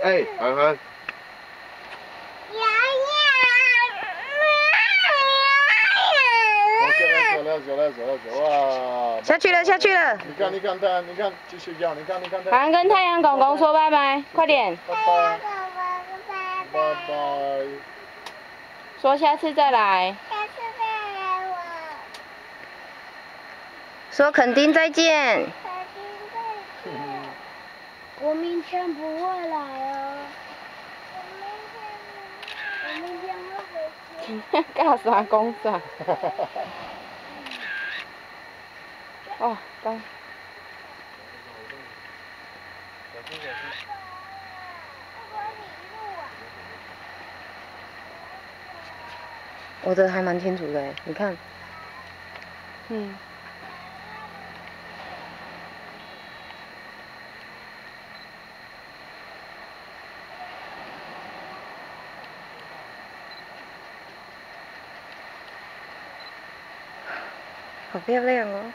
哎，涵涵。走啊！下去了，下去了。你看它，你看继续叫，你看它。涵跟太阳公公说拜拜，快点。拜拜。拜拜。说下次再来。下次再来我。说肯定再见。肯定再见。我明天不会来哦。我明天会回去。干啥公啥？哦，刚。我的还蛮清楚的，你看。嗯。好漂亮哦。